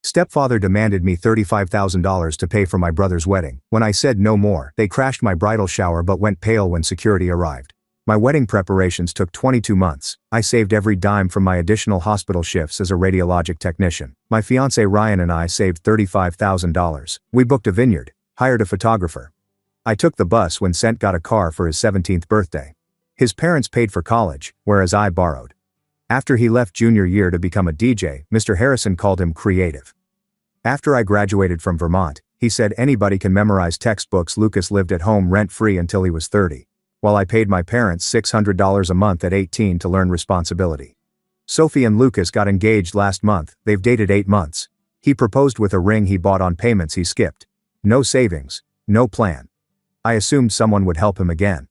Stepfather demanded me $35,000 to pay for my brother's wedding. When I said no more, they crashed my bridal shower but went pale when security arrived. My wedding preparations took 22 months. I saved every dime from my additional hospital shifts as a radiologic technician. My fiancé Ryan and I saved $35,000. We booked a vineyard, hired a photographer. I took the bus when Sent got a car for his 17th birthday. His parents paid for college, whereas I borrowed. After he left junior year to become a DJ, Mr. Harrison called him creative. After I graduated from Vermont, he said anybody can memorize textbooks. Lucas lived at home rent-free until he was 30. While I paid my parents $600 a month at 18 to learn responsibility. Sophie and Lucas got engaged last month. They've dated 8 months. He proposed with a ring he bought on payments he skipped. No savings, no plan. I assumed someone would help him again.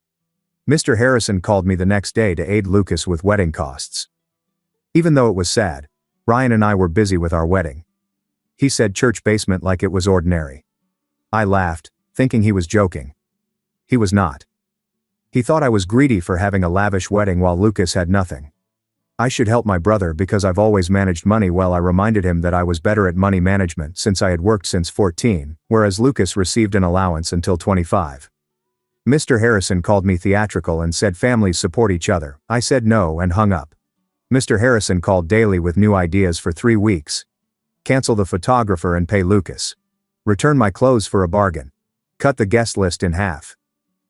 Mr. Harrison called me the next day to aid Lucas with wedding costs. Even though it was sad, Ryan and I were busy with our wedding. He said church basement like it was ordinary. I laughed, thinking he was joking. He was not. He thought I was greedy for having a lavish wedding while Lucas had nothing. I should help my brother because I've always managed money well. I reminded him that I was better at money management since I had worked since 14, whereas Lucas received an allowance until 25. Mr. Harrison called me theatrical and said families support each other. I said no and hung up. Mr. Harrison called daily with new ideas for 3 weeks. Cancel the photographer and pay Lucas. Return my clothes for a bargain. Cut the guest list in half.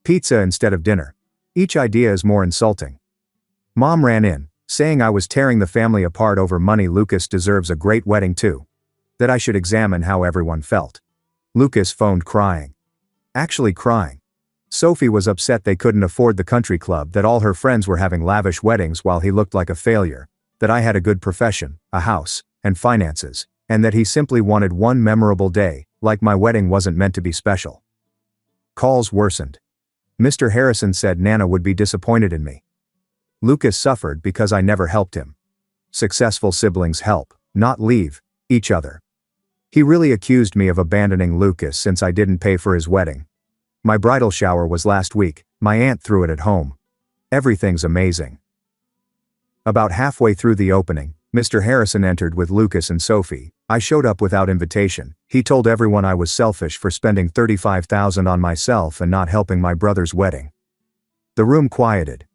Pizza instead of dinner. Each idea is more insulting. Mom ran in, saying I was tearing the family apart over money. Lucas deserves a great wedding too. That I should examine how everyone felt. Lucas phoned crying. Actually crying. Sophie was upset they couldn't afford the country club, that all her friends were having lavish weddings while he looked like a failure, that I had a good profession, a house, and finances, and that he simply wanted one memorable day, like my wedding wasn't meant to be special. Calls worsened. Mr. Harrison said Nana would be disappointed in me. Lucas suffered because I never helped him. Successful siblings help, not leave, each other. He really accused me of abandoning Lucas since I didn't pay for his wedding. My bridal shower was last week. My aunt threw it at home. Everything's amazing. About halfway through the opening, Mr. Harrison entered with Lucas and Sophie. I showed up without invitation. He told everyone I was selfish for spending $35,000 on myself and not helping my brother's wedding. The room quieted.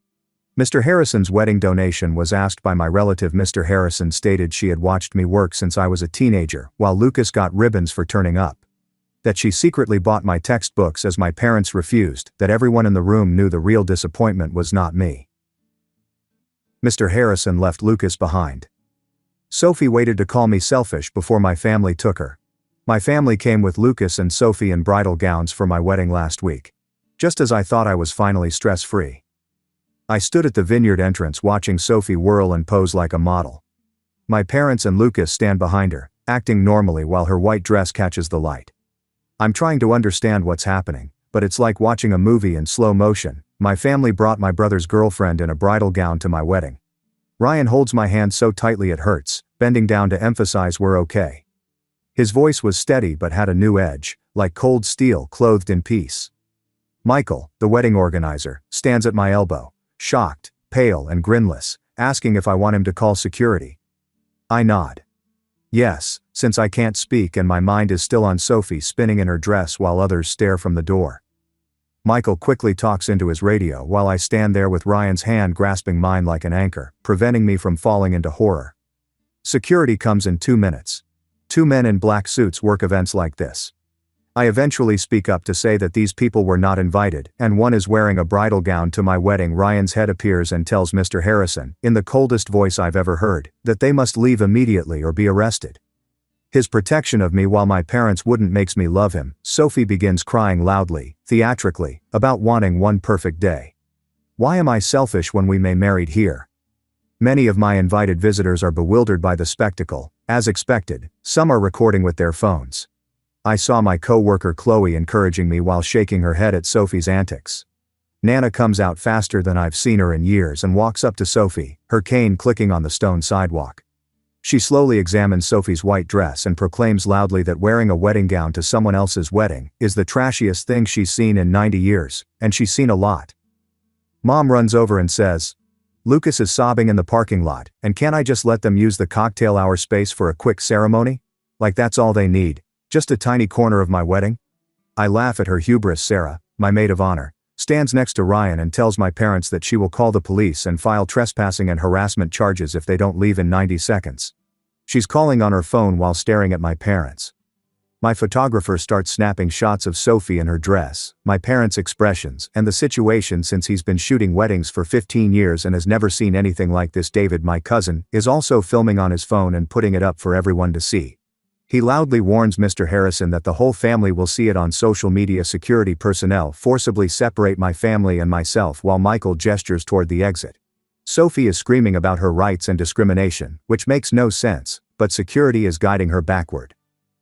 Mr. Harrison's wedding donation was asked by my relative. Mr. Harrison stated she had watched me work since I was a teenager, while Lucas got ribbons for turning up. That she secretly bought my textbooks as my parents refused. That everyone in the room knew the real disappointment was not me. Mr. Harrison left Lucas behind. Sophie waited to call me selfish before my family took her. My family came with Lucas and Sophie in bridal gowns for my wedding last week. Just as I thought I was finally stress-free. I stood at the vineyard entrance watching Sophie whirl and pose like a model. My parents and Lucas stand behind her, acting normally while her white dress catches the light. I'm trying to understand what's happening, but it's like watching a movie in slow motion. My family brought my brother's girlfriend in a bridal gown to my wedding. Ryan holds my hand so tightly it hurts, bending down to emphasize we're okay. His voice was steady but had a new edge, like cold steel clothed in peace. Michael, the wedding organizer, stands at my elbow, shocked, pale and grinless, asking if I want him to call security. I nod. Yes, since I can't speak and my mind is still on Sophie spinning in her dress while others stare from the door. Michael quickly talks into his radio while I stand there with Ryan's hand grasping mine like an anchor, preventing me from falling into horror. Security comes in 2 minutes. 2 men in black suits work events like this. I eventually speak up to say that these people were not invited, and one is wearing a bridal gown to my wedding. Ryan's head appears and tells Mr. Harrison, in the coldest voice I've ever heard, that they must leave immediately or be arrested. His protection of me while my parents wouldn't makes me love him. Sophie begins crying loudly, theatrically, about wanting one perfect day. Why am I selfish when we may married here? Many of my invited visitors are bewildered by the spectacle. As expected, some are recording with their phones. I saw my co-worker Chloe encouraging me while shaking her head at Sophie's antics. Nana comes out faster than I've seen her in years and walks up to Sophie, her cane clicking on the stone sidewalk. She slowly examines Sophie's white dress and proclaims loudly that wearing a wedding gown to someone else's wedding is the trashiest thing she's seen in 90 years, and she's seen a lot. Mom runs over and says, Lucas is sobbing in the parking lot, and can't I just let them use the cocktail hour space for a quick ceremony? Like that's all they need? Just a tiny corner of my wedding? I laugh at her hubris. Sarah, my maid of honor, stands next to Ryan and tells my parents that she will call the police and file trespassing and harassment charges if they don't leave in 90 seconds. She's calling on her phone while staring at my parents. My photographer starts snapping shots of Sophie in her dress, my parents' expressions, and the situation since he's been shooting weddings for 15 years and has never seen anything like this. David, my cousin, is also filming on his phone and putting it up for everyone to see. He loudly warns Mr. Harrison that the whole family will see it on social media. Security personnel forcibly separate my family and myself while Michael gestures toward the exit. Sophie is screaming about her rights and discrimination, which makes no sense, but security is guiding her backward.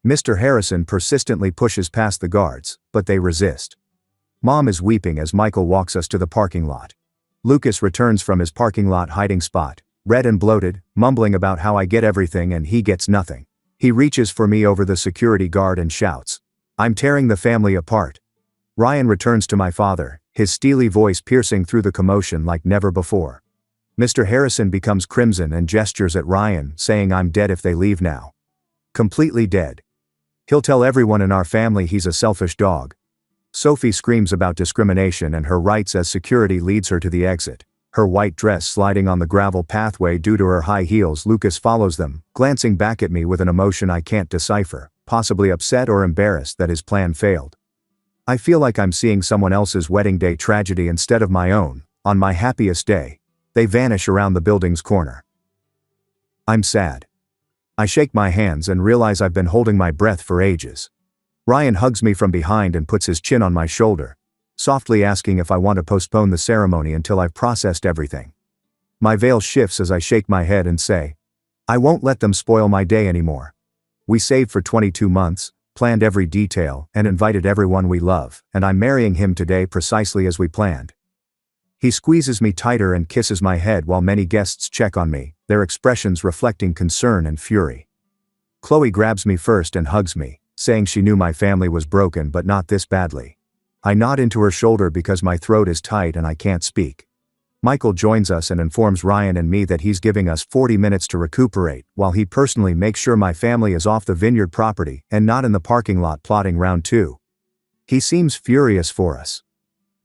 Mr. Harrison persistently pushes past the guards, but they resist. Mom is weeping as Michael walks us to the parking lot. Lucas returns from his parking lot hiding spot, red and bloated, mumbling about how I get everything and he gets nothing. He reaches for me over the security guard and shouts, "I'm tearing the family apart." Ryan returns to my father, his steely voice piercing through the commotion like never before. Mr. Harrison becomes crimson and gestures at Ryan, saying I'm dead if they leave now. Completely dead. He'll tell everyone in our family he's a selfish dog. Sophie screams about discrimination and her rights as security leads her to the exit, her white dress sliding on the gravel pathway due to her high heels. Lucas follows them, glancing back at me with an emotion I can't decipher, possibly upset or embarrassed that his plan failed. I feel like I'm seeing someone else's wedding day tragedy instead of my own. On my happiest day, they vanish around the building's corner. I'm sad. I shake my hands and realize I've been holding my breath for ages. Ryan hugs me from behind and puts his chin on my shoulder, softly asking if I want to postpone the ceremony until I've processed everything. My veil shifts as I shake my head and say, I won't let them spoil my day anymore. We saved for 22 months, planned every detail, and invited everyone we love, and I'm marrying him today precisely as we planned. He squeezes me tighter and kisses my head while many guests check on me, their expressions reflecting concern and fury. Chloe grabs me first and hugs me, saying she knew my family was broken but not this badly. I nod into her shoulder because my throat is tight and I can't speak. Michael joins us and informs Ryan and me that he's giving us 40 minutes to recuperate, while he personally makes sure my family is off the vineyard property and not in the parking lot plotting round 2. He seems furious for us.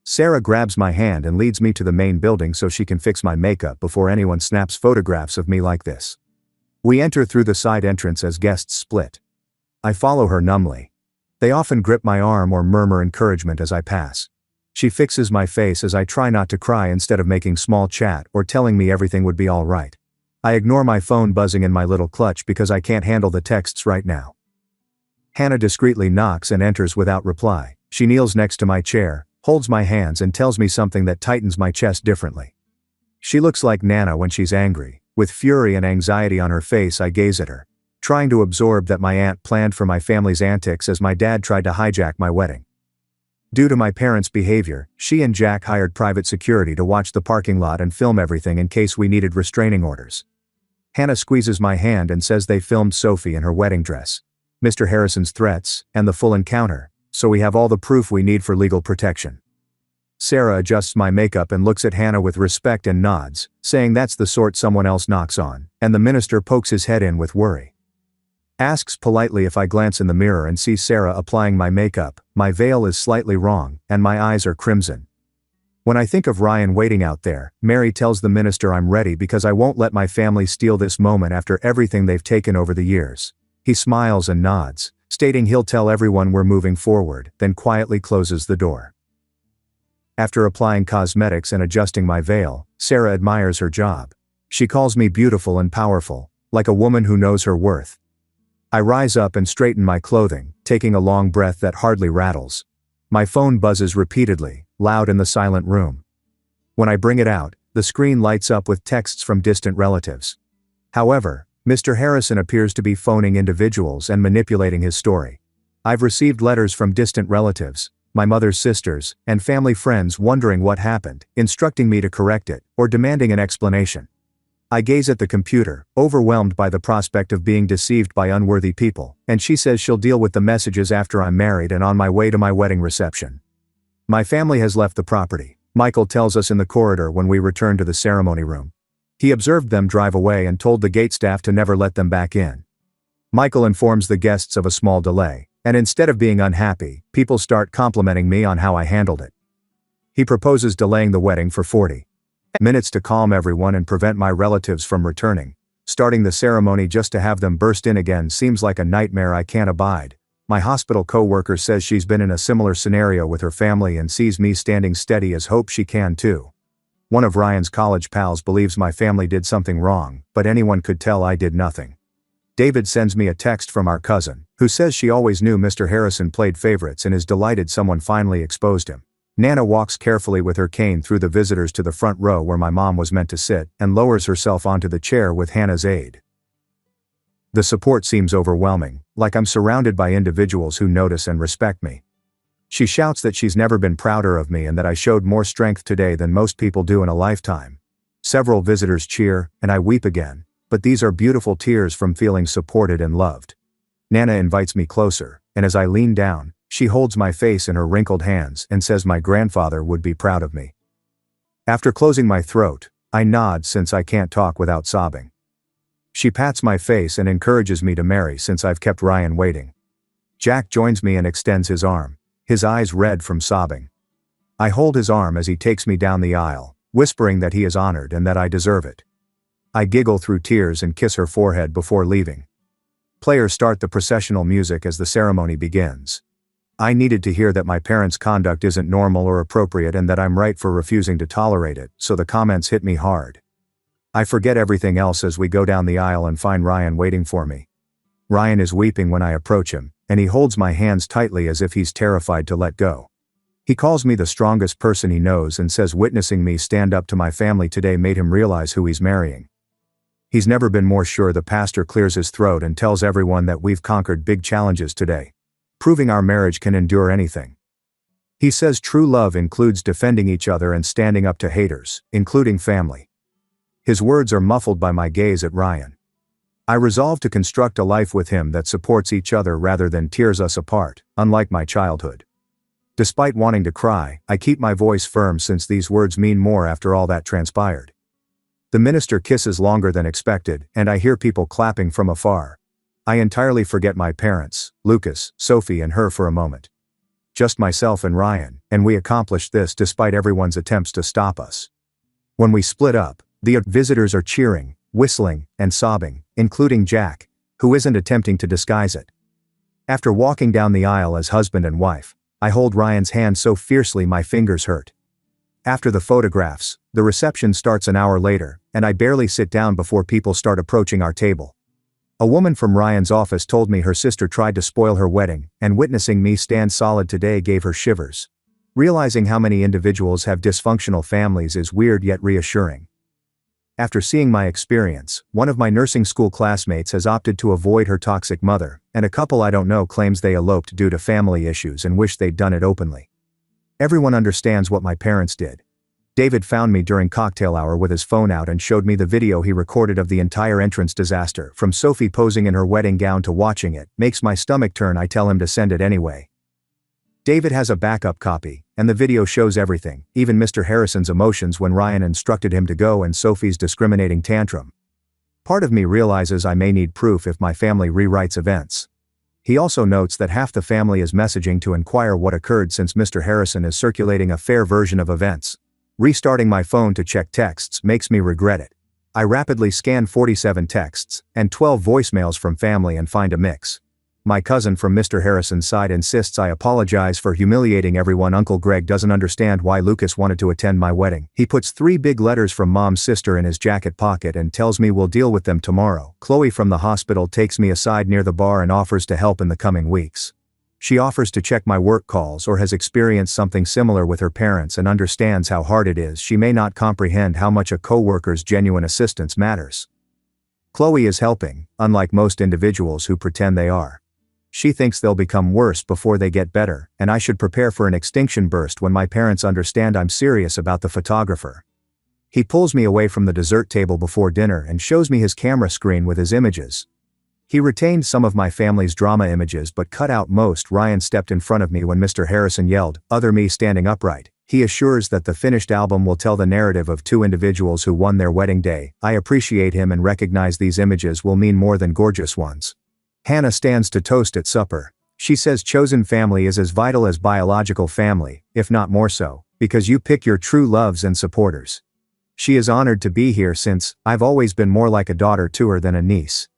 Sarah grabs my hand and leads me to the main building so she can fix my makeup before anyone snaps photographs of me like this. We enter through the side entrance as guests split. I follow her numbly. They often grip my arm or murmur encouragement as I pass. She fixes my face as I try not to cry instead of making small chat or telling me everything would be all right. I ignore my phone buzzing in my little clutch because I can't handle the texts right now. Hannah discreetly knocks and enters without reply. She kneels next to my chair, holds my hands and tells me something that tightens my chest differently. She looks like Nana when she's angry. With fury and anxiety on her face, I gaze at her, trying to absorb that my aunt planned for my family's antics as my dad tried to hijack my wedding. Due to my parents' behavior, she and Jack hired private security to watch the parking lot and film everything in case we needed restraining orders. Hannah squeezes my hand and says they filmed Sophie in her wedding dress, Mr. Harrison's threats, and the full encounter, so we have all the proof we need for legal protection. Sarah adjusts my makeup and looks at Hannah with respect and nods, saying that's the sort someone else knocks on, and the minister pokes his head in with worry. Asks politely if I glance in the mirror and see Sarah applying my makeup. My veil is slightly wrong, and my eyes are crimson. When I think of Ryan waiting out there, Mary tells the minister I'm ready because I won't let my family steal this moment after everything they've taken over the years. He smiles and nods, stating he'll tell everyone we're moving forward, then quietly closes the door. After applying cosmetics and adjusting my veil, Sarah admires her job. She calls me beautiful and powerful, like a woman who knows her worth. I rise up and straighten my clothing, taking a long breath that hardly rattles. My phone buzzes repeatedly, loud in the silent room. When I bring it out, the screen lights up with texts from distant relatives. However, Mr. Harrison appears to be phoning individuals and manipulating his story. I've received letters from distant relatives, my mother's sisters, and family friends wondering what happened, instructing me to correct it, or demanding an explanation. I gaze at the computer, overwhelmed by the prospect of being deceived by unworthy people, and she says she'll deal with the messages after I'm married and on my way to my wedding reception. My family has left the property, Michael tells us in the corridor when we return to the ceremony room. He observed them drive away and told the gate staff to never let them back in. Michael informs the guests of a small delay, and instead of being unhappy, people start complimenting me on how I handled it. He proposes delaying the wedding for 40 minutes to calm everyone and prevent my relatives from returning. Starting the ceremony just to have them burst in again seems like a nightmare I can't abide. My hospital co-worker says she's been in a similar scenario with her family and sees me standing steady as hope she can too. One of Ryan's college pals believes my family did something wrong, but anyone could tell I did nothing. David sends me a text from our cousin, who says she always knew Mr. Harrison played favorites and is delighted someone finally exposed him. Nana walks carefully with her cane through the visitors to the front row where my mom was meant to sit and lowers herself onto the chair with Hannah's aid. The support seems overwhelming, like I'm surrounded by individuals who notice and respect me. She shouts that she's never been prouder of me and that I showed more strength today than most people do in a lifetime. Several visitors cheer, and I weep again, but these are beautiful tears from feeling supported and loved. Nana invites me closer, and as I lean down, she holds my face in her wrinkled hands and says my grandfather would be proud of me. After closing my throat, I nod since I can't talk without sobbing. She pats my face and encourages me to marry since I've kept Ryan waiting. Jack joins me and extends his arm, his eyes red from sobbing. I hold his arm as he takes me down the aisle, whispering that he is honored and that I deserve it. I giggle through tears and kiss her forehead before leaving. Players start the processional music as the ceremony begins. I needed to hear that my parents' conduct isn't normal or appropriate and that I'm right for refusing to tolerate it, so the comments hit me hard. I forget everything else as we go down the aisle and find Ryan waiting for me. Ryan is weeping when I approach him, and he holds my hands tightly as if he's terrified to let go. He calls me the strongest person he knows and says witnessing me stand up to my family today made him realize who he's marrying. He's never been more sure. The pastor clears his throat and tells everyone that we've conquered big challenges today, proving our marriage can endure anything. He says true love includes defending each other and standing up to haters, including family. His words are muffled by my gaze at Ryan. I resolve to construct a life with him that supports each other rather than tears us apart, unlike my childhood. Despite wanting to cry, I keep my voice firm since these words mean more after all that transpired. The minister kisses longer than expected, and I hear people clapping from afar. I entirely forget my parents, Lucas, Sophie and her for a moment. Just myself and Ryan, and we accomplished this despite everyone's attempts to stop us. When we split up, the visitors are cheering, whistling, and sobbing, including Jack, who isn't attempting to disguise it. After walking down the aisle as husband and wife, I hold Ryan's hand so fiercely my fingers hurt. After the photographs, the reception starts an hour later, and I barely sit down before people start approaching our table. A woman from Ryan's office told me her sister tried to spoil her wedding, and witnessing me stand solid today gave her shivers. Realizing how many individuals have dysfunctional families is weird yet reassuring. After seeing my experience, one of my nursing school classmates has opted to avoid her toxic mother, and a couple I don't know claims they eloped due to family issues and wish they'd done it openly. Everyone understands what my parents did. David found me during cocktail hour with his phone out and showed me the video he recorded of the entire entrance disaster, from Sophie posing in her wedding gown to watching it. Makes my stomach turn. I tell him to send it anyway. David has a backup copy, and the video shows everything, even Mr. Harrison's emotions when Ryan instructed him to go and Sophie's discriminating tantrum. Part of me realizes I may need proof if my family rewrites events. He also notes that half the family is messaging to inquire what occurred since Mr. Harrison is circulating a fair version of events. Restarting my phone to check texts makes me regret it. I rapidly scan 47 texts and 12 voicemails from family and find a mix. My cousin from Mr. Harrison's side insists I apologize for humiliating everyone. Uncle Greg doesn't understand why Lucas wanted to attend my wedding. He puts 3 big letters from Mom's sister in his jacket pocket and tells me we'll deal with them tomorrow. Chloe from the hospital takes me aside near the bar and offers to help in the coming weeks. She offers to check my work calls or has experienced something similar with her parents and understands how hard it is. She may not comprehend how much a co-worker's genuine assistance matters. Chloe is helping, unlike most individuals who pretend they are. She thinks they'll become worse before they get better, and I should prepare for an extinction burst when my parents understand I'm serious about the photographer. He pulls me away from the dessert table before dinner and shows me his camera screen with his images. He retained some of my family's drama images but cut out most. Ryan stepped in front of me when Mr. Harrison yelled, "Other me," standing upright. He assures that the finished album will tell the narrative of 2 individuals who won their wedding day. I appreciate him and recognize these images will mean more than gorgeous ones. Hannah stands to toast at supper. She says chosen family is as vital as biological family, if not more so, because you pick your true loves and supporters. She is honored to be here since I've always been more like a daughter to her than a niece.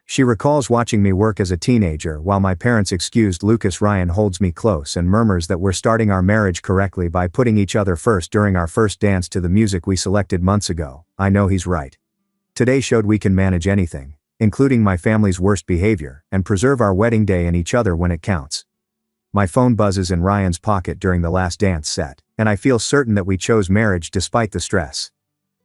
She recalls watching me work as a teenager while my parents excused Lucas. Ryan holds me close and murmurs that we're starting our marriage correctly by putting each other first during our first dance to the music we selected months ago. I know he's right. Today showed we can manage anything, including my family's worst behavior, and preserve our wedding day and each other when it counts. My phone buzzes in Ryan's pocket during the last dance set, and I feel certain that we chose marriage despite the stress.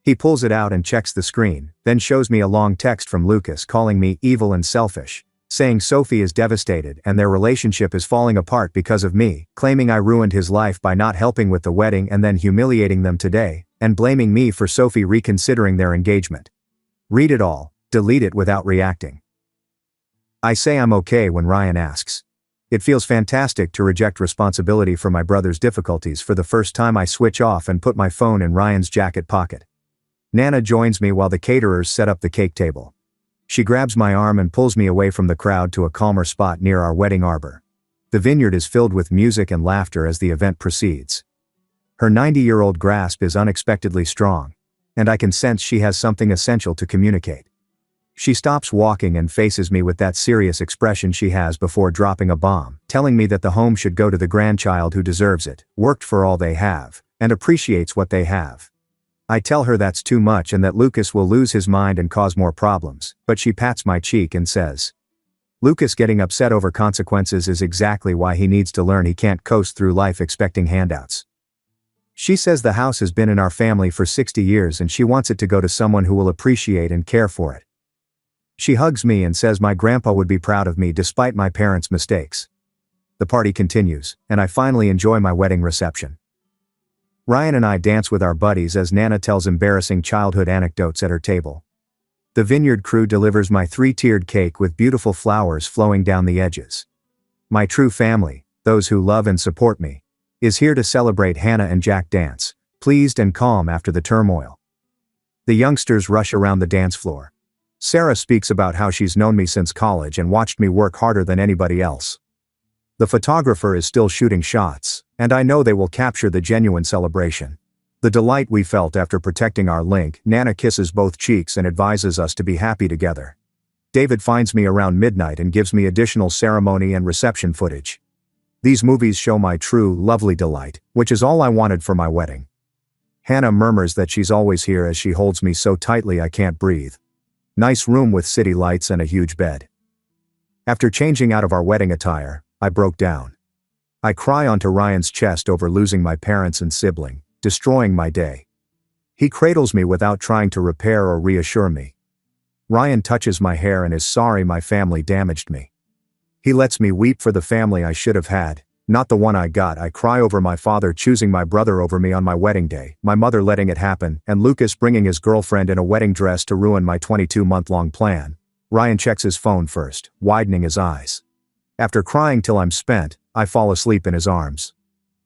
He pulls it out and checks the screen, then shows me a long text from Lucas calling me evil and selfish, saying Sophie is devastated and their relationship is falling apart because of me, claiming I ruined his life by not helping with the wedding and then humiliating them today, and blaming me for Sophie reconsidering their engagement. Read it all, delete it without reacting. I say I'm okay when Ryan asks. It feels fantastic to reject responsibility for my brother's difficulties. For the first time I switch off and put my phone in Ryan's jacket pocket. Nana joins me while the caterers set up the cake table. She grabs my arm and pulls me away from the crowd to a calmer spot near our wedding arbor. The vineyard is filled with music and laughter as the event proceeds. Her 90-year-old grasp is unexpectedly strong, and I can sense she has something essential to communicate. She stops walking and faces me with that serious expression she has before dropping a bomb, telling me that the home should go to the grandchild who deserves it, worked for all they have, and appreciates what they have. I tell her that's too much and that Lucas will lose his mind and cause more problems, but she pats my cheek and says, Lucas getting upset over consequences is exactly why he needs to learn he can't coast through life expecting handouts. She says the house has been in our family for 60 years and she wants it to go to someone who will appreciate and care for it. She hugs me and says my grandpa would be proud of me despite my parents' mistakes. The party continues, and I finally enjoy my wedding reception. Ryan and I dance with our buddies as Nana tells embarrassing childhood anecdotes at her table. The vineyard crew delivers my 3-tiered cake with beautiful flowers flowing down the edges. My true family, those who love and support me, is here to celebrate. Hannah and Jack dance, pleased and calm after the turmoil. The youngsters rush around the dance floor. Sarah speaks about how she's known me since college and watched me work harder than anybody else. The photographer is still shooting shots, and I know they will capture the genuine celebration. The delight we felt after protecting our link. Nana kisses both cheeks and advises us to be happy together. David finds me around midnight and gives me additional ceremony and reception footage. These movies show my true, lovely delight, which is all I wanted for my wedding. Hannah murmurs that she's always here as she holds me so tightly I can't breathe. Nice room with city lights and a huge bed. After changing out of our wedding attire, I broke down. I cry onto Ryan's chest over losing my parents and sibling, destroying my day. He cradles me without trying to repair or reassure me. Ryan touches my hair and is sorry my family damaged me. He lets me weep for the family I should have had, not the one I got. I cry over my father choosing my brother over me on my wedding day, my mother letting it happen, and Lucas bringing his girlfriend in a wedding dress to ruin my 22-month-long plan. Ryan checks his phone first, widening his eyes. After crying till I'm spent, I fall asleep in his arms.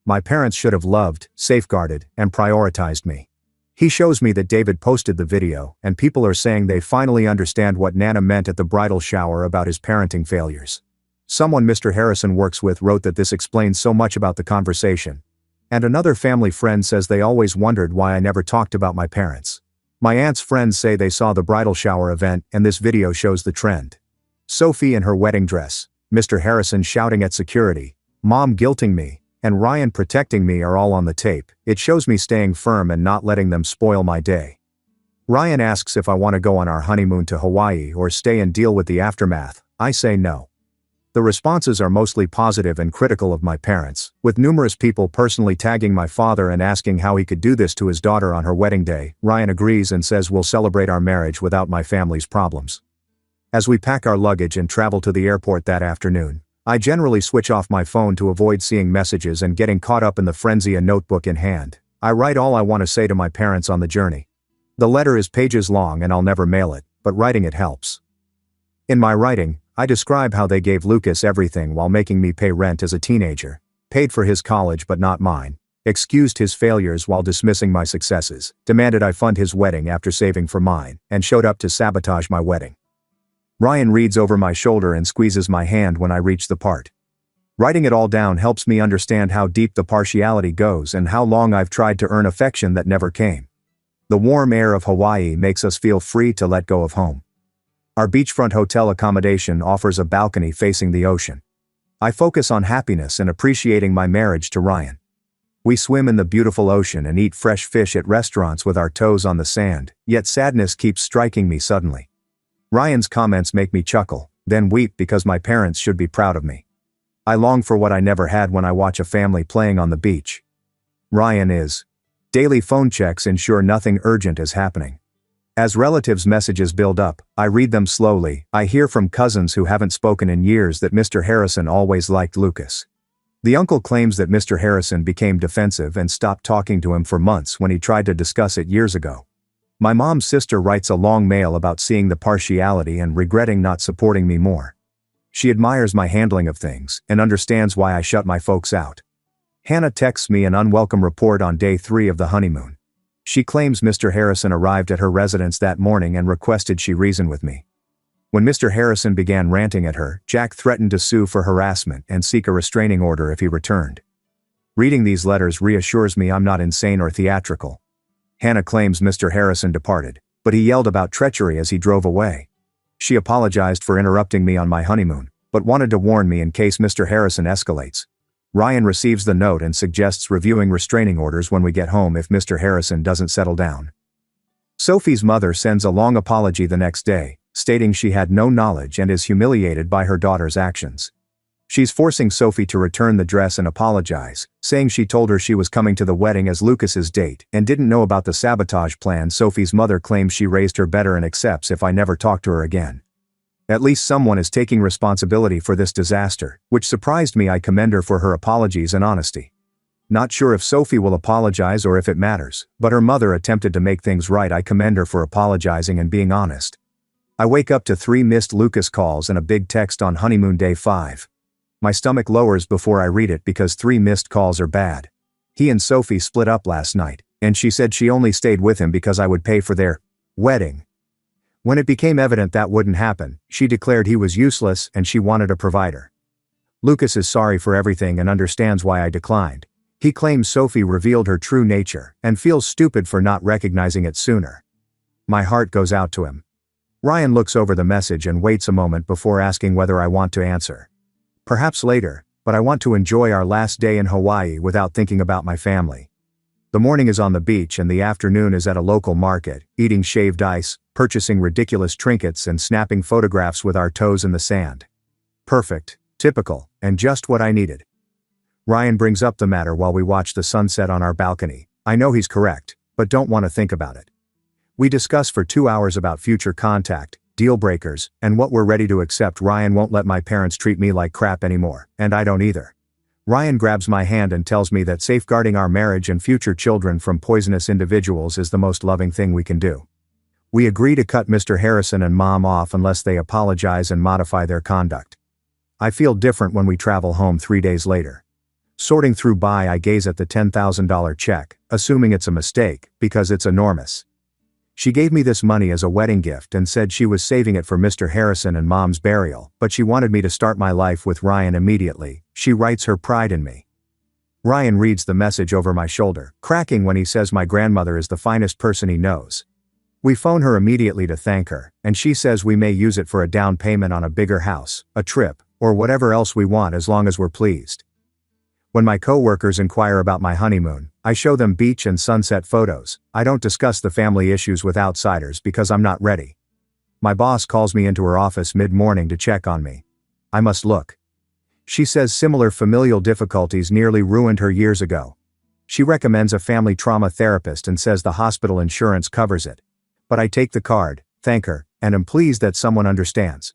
My parents should have loved, safeguarded, and prioritized me. He shows me that David posted the video, and people are saying they finally understand what Nana meant at the bridal shower about his parenting failures. Someone Mr. Harrison works with wrote that this explains so much about the conversation. And another family friend says they always wondered why I never talked about my parents. My aunt's friends say they saw the bridal shower event and this video shows the trend. Sophie in her wedding dress, Mr. Harrison shouting at security, Mom guilting me, and Ryan protecting me are all on the tape. It shows me staying firm and not letting them spoil my day. Ryan asks if I want to go on our honeymoon to Hawaii or stay and deal with the aftermath. I say no. The responses are mostly positive and critical of my parents, with numerous people personally tagging my father and asking how he could do this to his daughter on her wedding day. Ryan agrees and says we'll celebrate our marriage without my family's problems. As we pack our luggage and travel to the airport that afternoon, I generally switch off my phone to avoid seeing messages and getting caught up in the frenzy. A notebook in hand, I write all I want to say to my parents on the journey. The letter is pages long and I'll never mail it, but writing it helps. In my writing, I describe how they gave Lucas everything while making me pay rent as a teenager, paid for his college but not mine, excused his failures while dismissing my successes, demanded I fund his wedding after saving for mine, and showed up to sabotage my wedding. Ryan reads over my shoulder and squeezes my hand when I reach the part. Writing it all down helps me understand how deep the partiality goes and how long I've tried to earn affection that never came. The warm air of Hawaii makes us feel free to let go of home. Our beachfront hotel accommodation offers a balcony facing the ocean. I focus on happiness and appreciating my marriage to Ryan. We swim in the beautiful ocean and eat fresh fish at restaurants with our toes on the sand, yet sadness keeps striking me suddenly. Ryan's comments make me chuckle, then weep because my parents should be proud of me. I long for what I never had when I watch a family playing on the beach. Ryan is. Daily phone checks ensure nothing urgent is happening. As relatives' messages build up, I read them slowly. I hear from cousins who haven't spoken in years that Mr. Harrison always liked Lucas. The uncle claims that Mr. Harrison became defensive and stopped talking to him for months when he tried to discuss it years ago. My mom's sister writes a long mail about seeing the partiality and regretting not supporting me more. She admires my handling of things and understands why I shut my folks out. Hannah texts me an unwelcome report on day 3 of the honeymoon. She claims Mr. Harrison arrived at her residence that morning and requested she reason with me. When Mr. Harrison began ranting at her, Jack threatened to sue for harassment and seek a restraining order if he returned. Reading these letters reassures me I'm not insane or theatrical. Hannah claims Mr. Harrison departed, but he yelled about treachery as he drove away. She apologized for interrupting me on my honeymoon, but wanted to warn me in case Mr. Harrison escalates. Ryan receives the note and suggests reviewing restraining orders when we get home if Mr. Harrison doesn't settle down. Sophie's mother sends a long apology the next day, stating she had no knowledge and is humiliated by her daughter's actions. She's forcing Sophie to return the dress and apologize, saying she told her she was coming to the wedding as Lucas's date and didn't know about the sabotage plan. Sophie's mother claims she raised her better and accepts if I never talk to her again. At least someone is taking responsibility for this disaster, which surprised me. I commend her for her apologies and honesty. Not sure if Sophie will apologize or if it matters, but her mother attempted to make things right. I commend her for apologizing and being honest. I wake up to 3 missed Lucas calls and a big text on honeymoon day 5. My stomach lowers before I read it because 3 missed calls are bad. He and Sophie split up last night, and she said she only stayed with him because I would pay for their wedding. When it became evident that wouldn't happen, she declared he was useless and she wanted a provider. Lucas is sorry for everything and understands why I declined. He claims Sophie revealed her true nature and feels stupid for not recognizing it sooner. My heart goes out to him. Ryan looks over the message and waits a moment before asking whether I want to answer. Perhaps later, but I want to enjoy our last day in Hawaii without thinking about my family. The morning is on the beach and the afternoon is at a local market, eating shaved ice, purchasing ridiculous trinkets and snapping photographs with our toes in the sand. Perfect, typical, and just what I needed. Ryan brings up the matter while we watch the sunset on our balcony. I know he's correct, but don't want to think about it. We discuss for 2 hours about future contact, deal breakers, and what we're ready to accept. Ryan won't let my parents treat me like crap anymore, and I don't either. Ryan grabs my hand and tells me that safeguarding our marriage and future children from poisonous individuals is the most loving thing we can do. We agree to cut Mr. Harrison and Mom off unless they apologize and modify their conduct. I feel different when we travel home 3 days later. Sorting through I gaze at the $10,000 check, assuming it's a mistake, because it's enormous. She gave me this money as a wedding gift and said she was saving it for Mr. Harrison and Mom's burial, but she wanted me to start my life with Ryan immediately. She writes her pride in me. Ryan reads the message over my shoulder, cracking when he says my grandmother is the finest person he knows. We phone her immediately to thank her, and she says we may use it for a down payment on a bigger house, a trip, or whatever else we want as long as we're pleased. When my coworkers inquire about my honeymoon, I show them beach and sunset photos. I don't discuss the family issues with outsiders because I'm not ready. My boss calls me into her office mid-morning to check on me. I must look. She says similar familial difficulties nearly ruined her years ago. She recommends a family trauma therapist and says the hospital insurance covers it. But I take the card, thank her, and am pleased that someone understands.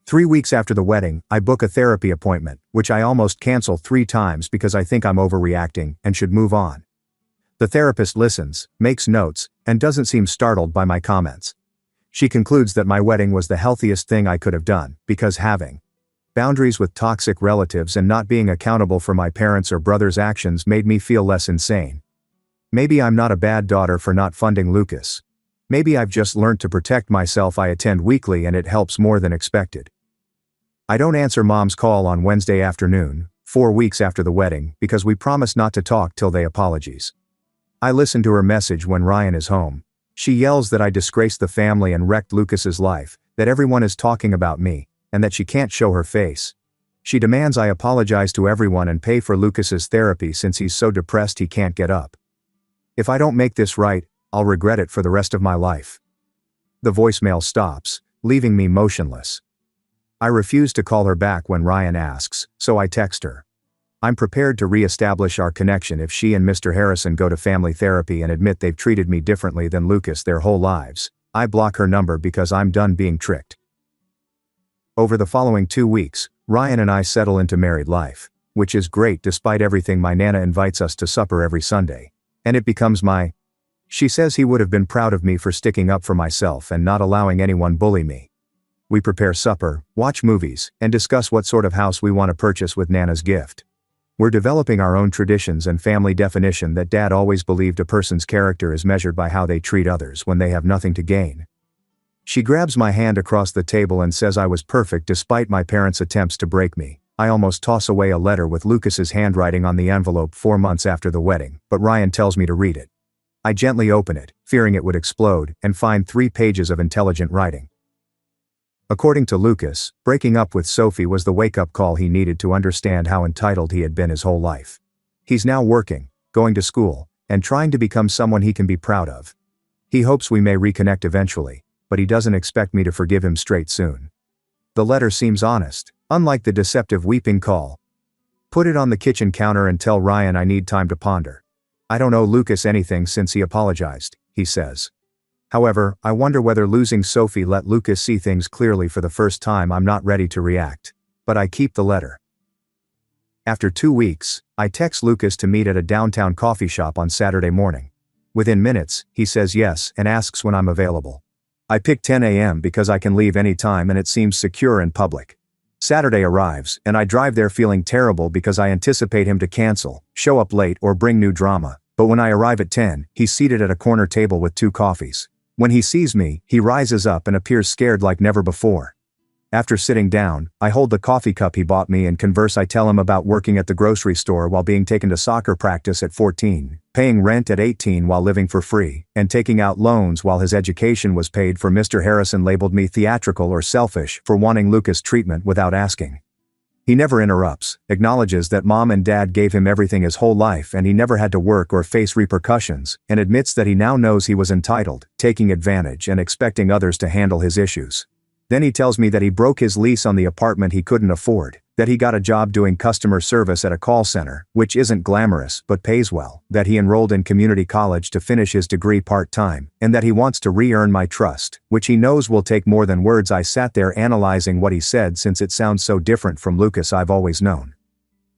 3 weeks after the wedding, I book a therapy appointment, which I almost cancel 3 times because I think I'm overreacting and should move on. The therapist listens, makes notes, and doesn't seem startled by my comments. She concludes that my wedding was the healthiest thing I could have done, because having boundaries with toxic relatives and not being accountable for my parents' or brother's actions made me feel less insane. Maybe I'm not a bad daughter for not funding Lucas. Maybe I've just learned to protect myself. I attend weekly and it helps more than expected. I don't answer Mom's call on Wednesday afternoon, 4 weeks after the wedding, because we promised not to talk till they apologize. I listen to her message when Ryan is home. She yells that I disgraced the family and wrecked Lucas's life, that everyone is talking about me, and that she can't show her face. She demands I apologize to everyone and pay for Lucas's therapy since he's so depressed he can't get up. If I don't make this right, I'll regret it for the rest of my life. The voicemail stops, leaving me motionless. I refuse to call her back when Ryan asks, so I text her. I'm prepared to re-establish our connection if she and Mr. Harrison go to family therapy and admit they've treated me differently than Lucas their whole lives. I block her number because I'm done being tricked. Over the following 2 weeks, Ryan and I settle into married life, which is great despite everything. My Nana invites us to supper every Sunday. And it becomes She says he would have been proud of me for sticking up for myself and not allowing anyone bully me. We prepare supper, watch movies, and discuss what sort of house we want to purchase with Nana's gift. We're developing our own traditions and family definition that Dad always believed a person's character is measured by how they treat others when they have nothing to gain. She grabs my hand across the table and says I was perfect despite my parents' attempts to break me. I almost toss away a letter with Lucas's handwriting on the envelope 4 months after the wedding, but Ryan tells me to read it. I gently open it, fearing it would explode, and find 3 pages of intelligent writing. According to Lucas, breaking up with Sophie was the wake-up call he needed to understand how entitled he had been his whole life. He's now working, going to school, and trying to become someone he can be proud of. He hopes we may reconnect eventually, but he doesn't expect me to forgive him straight soon. The letter seems honest, unlike the deceptive weeping call. Put it on the kitchen counter and tell Ryan I need time to ponder. I don't owe Lucas anything since he apologized, he says. However, I wonder whether losing Sophie let Lucas see things clearly for the first time. I'm not ready to react. But I keep the letter. After 2 weeks, I text Lucas to meet at a downtown coffee shop on Saturday morning. Within minutes, he says yes and asks when I'm available. I pick 10 a.m. because I can leave any time and it seems secure and public. Saturday arrives, and I drive there feeling terrible because I anticipate him to cancel, show up late, or bring new drama. But when I arrive at 10, he's seated at a corner table with 2 coffees. When he sees me, he rises up and appears scared like never before. After sitting down, I hold the coffee cup he bought me and converse. I tell him about working at the grocery store while being taken to soccer practice at 14, paying rent at 18 while living for free, and taking out loans while his education was paid for. Mr. Harrison labeled me theatrical or selfish for wanting Lucas treatment without asking. He never interrupts, acknowledges that Mom and Dad gave him everything his whole life and he never had to work or face repercussions, and admits that he now knows he was entitled, taking advantage and expecting others to handle his issues. Then he tells me that he broke his lease on the apartment he couldn't afford, that he got a job doing customer service at a call center, which isn't glamorous but pays well, that he enrolled in community college to finish his degree part-time, and that he wants to re-earn my trust, which he knows will take more than words. I sat there analyzing what he said since it sounds so different from Lucas I've always known.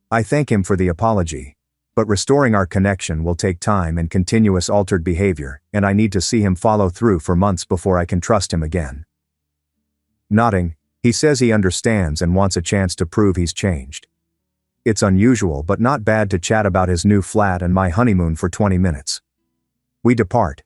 I thank him for the apology. But restoring our connection will take time and continuous altered behavior, and I need to see him follow through for months before I can trust him again. Nodding, he says he understands and wants a chance to prove he's changed. It's unusual but not bad to chat about his new flat and my honeymoon for 20 minutes. We depart.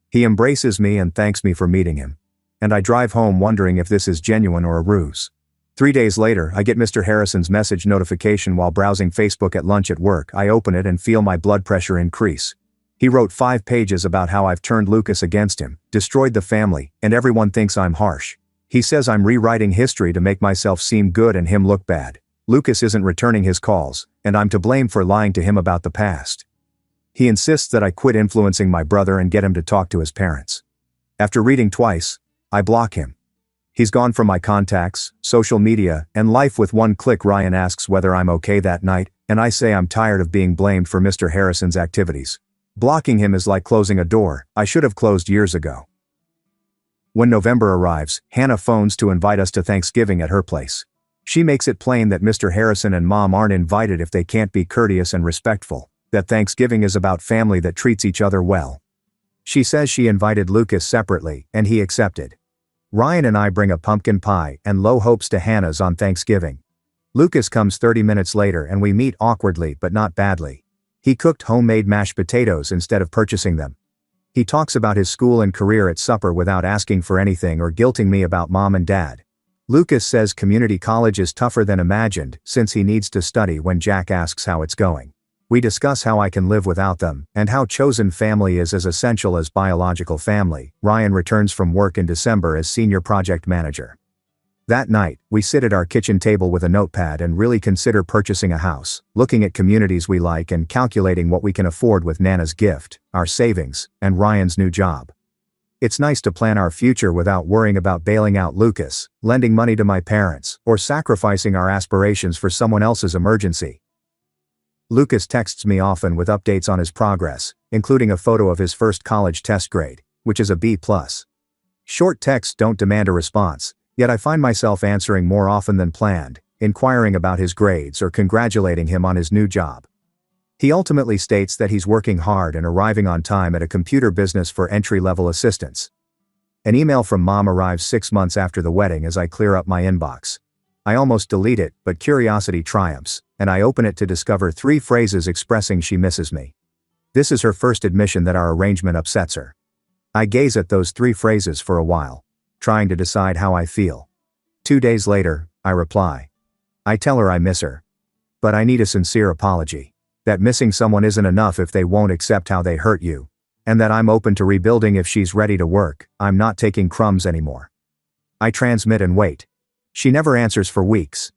He embraces me and thanks me for meeting him. And I drive home wondering if this is genuine or a ruse. 3 days later, I get Mr. Harrison's message notification while browsing Facebook at lunch at work. I open it and feel my blood pressure increase. He wrote 5 pages about how I've turned Lucas against him, destroyed the family, and everyone thinks I'm harsh. He says I'm rewriting history to make myself seem good and him look bad. Lucas isn't returning his calls, and I'm to blame for lying to him about the past. He insists that I quit influencing my brother and get him to talk to his parents. After reading twice, I block him. He's gone from my contacts, social media, and life with 1 click. Ryan asks whether I'm okay that night, and I say I'm tired of being blamed for Mr. Harrison's activities. Blocking him is like closing a door I should have closed years ago. When November arrives, Hannah phones to invite us to Thanksgiving at her place. She makes it plain that Mr. Harrison and Mom aren't invited if they can't be courteous and respectful, that Thanksgiving is about family that treats each other well. She says she invited Lucas separately, and he accepted. Ryan and I bring a pumpkin pie and low hopes to Hannah's on Thanksgiving. Lucas comes 30 minutes later and we meet awkwardly but not badly. He cooked homemade mashed potatoes instead of purchasing them. He talks about his school and career at supper without asking for anything or guilting me about mom and dad. Lucas says community college is tougher than imagined since he needs to study when Jack asks how it's going. We discuss how I can live without them and how chosen family is as essential as biological family. Ryan returns from work in December as senior project manager. That night, we sit at our kitchen table with a notepad and really consider purchasing a house, looking at communities we like and calculating what we can afford with Nana's gift, our savings, and Ryan's new job. It's nice to plan our future without worrying about bailing out Lucas, lending money to my parents, or sacrificing our aspirations for someone else's emergency. Lucas texts me often with updates on his progress, including a photo of his first college test grade, which is a B+. Short texts don't demand a response, yet I find myself answering more often than planned, inquiring about his grades or congratulating him on his new job. He ultimately states that he's working hard and arriving on time at a computer business for entry-level assistants. An email from mom arrives 6 months after the wedding as I clear up my inbox. I almost delete it, but curiosity triumphs, and I open it to discover 3 phrases expressing she misses me. This is her first admission that our arrangement upsets her. I gaze at those 3 phrases for a while, trying to decide how I feel. 2 days later, I reply. I tell her I miss her. But I need a sincere apology. That missing someone isn't enough if they won't accept how they hurt you. And that I'm open to rebuilding if she's ready to work. I'm not taking crumbs anymore. I transmit and wait. She never answers for weeks.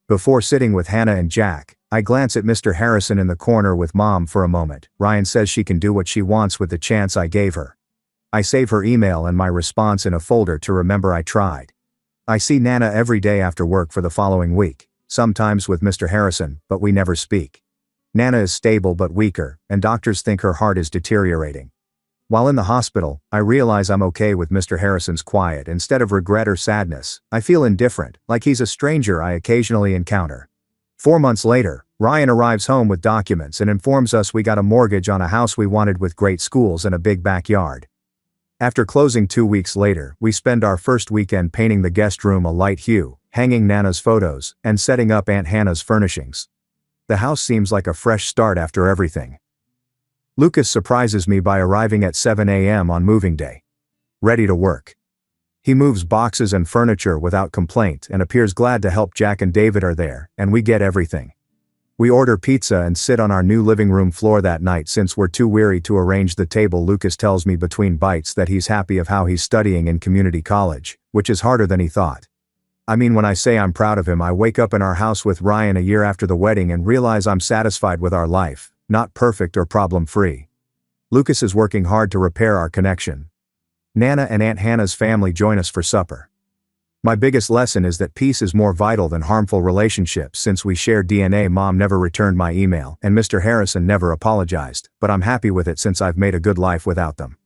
Before sitting with Hannah and Jack, I glance at Mr. Harrison in the corner with mom for a moment. Ryan says she can do what she wants with the chance I gave her. I save her email and my response in a folder to remember I tried. I see Nana every day after work for the following week, sometimes with Mr. Harrison, but we never speak. Nana is stable but weaker, and doctors think her heart is deteriorating. While in the hospital, I realize I'm okay with Mr. Harrison's quiet. Instead of regret or sadness, I feel indifferent, like he's a stranger I occasionally encounter. 4 months later, Ryan arrives home with documents and informs us we got a mortgage on a house we wanted with great schools and a big backyard. After closing 2 weeks later, we spend our first weekend painting the guest room a light hue, hanging Nana's photos, and setting up Aunt Hannah's furnishings. The house seems like a fresh start after everything. Lucas surprises me by arriving at 7 a.m. on moving day. Ready to work. He moves boxes and furniture without complaint and appears glad to help. Jack and David are there, and we get everything. We order pizza and sit on our new living room floor that night since we're too weary to arrange the table. Lucas tells me between bites that he's happy of how he's studying in community college, which is harder than he thought. I mean, when I say I'm proud of him, I wake up in our house with Ryan a year after the wedding and realize I'm satisfied with our life, not perfect or problem-free. Lucas is working hard to repair our connection. Nana and Aunt Hannah's family join us for supper. My biggest lesson is that peace is more vital than harmful relationships. Since we share DNA, Mom never returned my email, and Mr. Harrison never apologized, but I'm happy with it since I've made a good life without them.